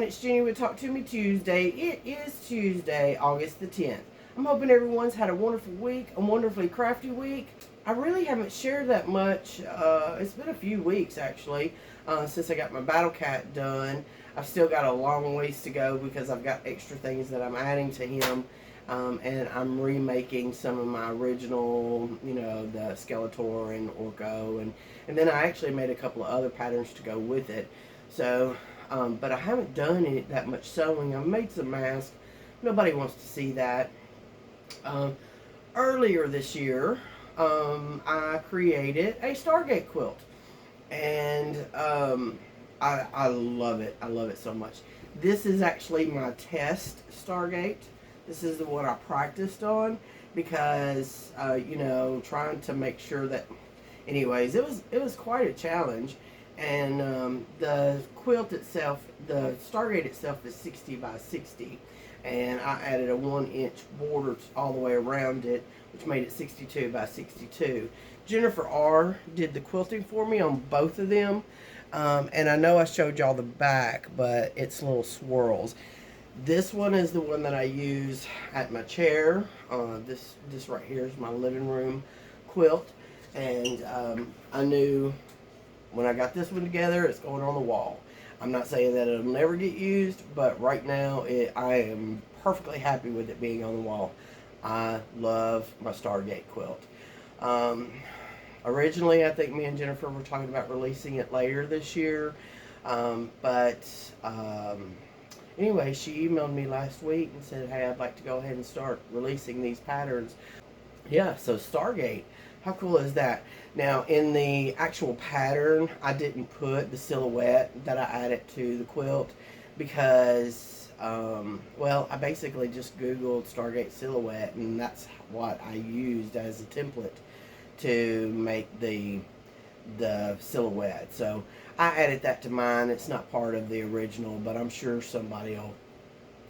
everyone, it's Jenny with Talk To Me Tuesday. It is Tuesday, August the 10th. I'm hoping everyone's had a wonderful week, a wonderfully crafty week. I really haven't shared that much. It's been a few weeks actually since I got my Battle Cat done. I've still got a long ways to go because I've got extra things that I'm adding to him. And I'm remaking some of my original, the Skeletor and Orko, and then I actually made a couple of other patterns to go with it. So, but I haven't done that much sewing. I've made some masks. Nobody wants to see that. Earlier this year, I created a Stargate quilt, and I love it. I love it so much. This is actually my test Stargate. This is the one I practiced on because, trying to make sure that, anyways, it was quite a challenge. And the quilt itself, the Stargate itself is 60 by 60. And I added a 1-inch border all the way around it, which made it 62 by 62. Jennifer R. did the quilting for me on both of them. And I know I showed y'all the back, but it's little swirls. This one is the one that I use at my chair. This right here is my living room quilt. And I knew when I got this one together, it's going on the wall. I'm not saying that it'll never get used, but right now I am perfectly happy with it being on the wall. I love my Stargate quilt. Originally, I think me and Jennifer were talking about releasing it later this year, anyway, she emailed me last week and said, hey, I'd like to go ahead and start releasing these patterns. Yeah, so Stargate, how cool is that? Now, in the actual pattern, I didn't put the silhouette that I added to the quilt because, I basically just Googled Stargate silhouette, and that's what I used as a template to make the silhouette. So I added that to mine. It's not part of the original, but I'm sure somebody will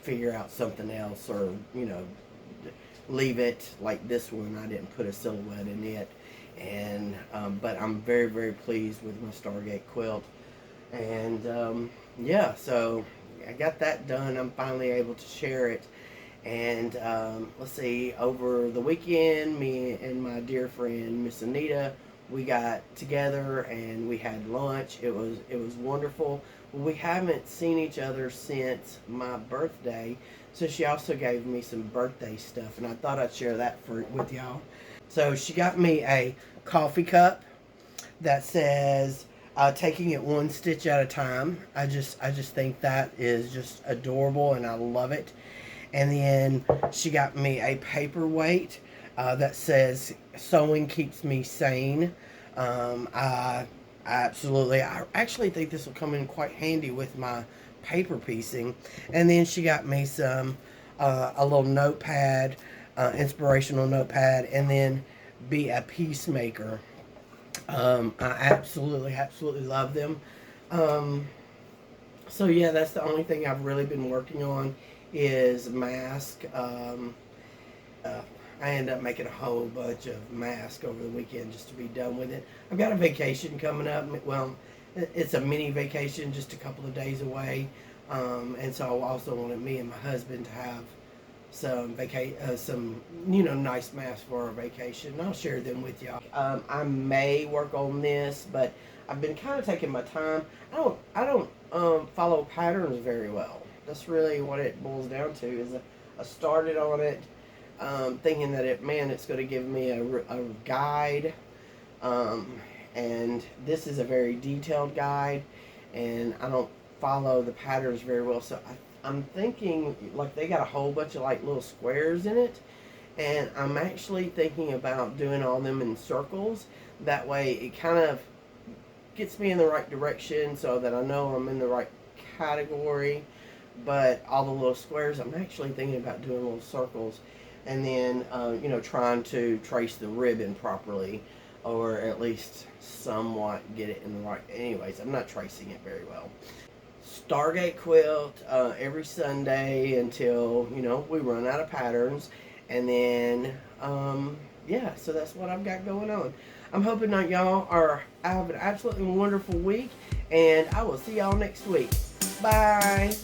figure out something else, or leave it like this one. I didn't put a silhouette in it, and but I'm very, very pleased with my Stargate quilt. And yeah, so I got that done. I'm finally able to share it. And let's see, over the weekend, me and my dear friend Miss Anita, we got together and we had lunch. It was wonderful. We haven't seen each other since my birthday, so she also gave me some birthday stuff, and I thought I'd share that with y'all. So she got me a coffee cup that says taking it one stitch at a time. I just think that is just adorable, and I love it. And then she got me a paperweight that says sewing keeps me sane. I actually think this will come in quite handy with my paper piecing. And then she got me some a little notepad, inspirational notepad, and then be a peacemaker. I absolutely love them. So yeah, that's the only thing I've really been working on is mask. I ended up making a whole bunch of masks over the weekend just to be done with it. I've got a vacation coming up. Well, it's a mini vacation, just a couple of days away. And so I also wanted me and my husband to have some nice masks for our vacation. I'll share them with y'all. I may work on this, but I've been kind of taking my time. I don't follow patterns very well. That's really what it boils down to. Is I started on it thinking that it's going to give me a guide, and this is a very detailed guide, and I don't follow the patterns very well. So I'm thinking, like, they got a whole bunch of like little squares in it, and I'm actually thinking about doing all them in circles. That way it kind of gets me in the right direction so that I know I'm in the right category. But all the little squares, I'm actually thinking about doing little circles, and then trying to trace the ribbon properly, or at least somewhat get it in the right. Anyways, I'm not tracing it very well. Stargate quilt every Sunday until we run out of patterns, and then yeah, so that's what I've got going on. I'm hoping that y'all have an absolutely wonderful week, and I will see y'all next week. Bye.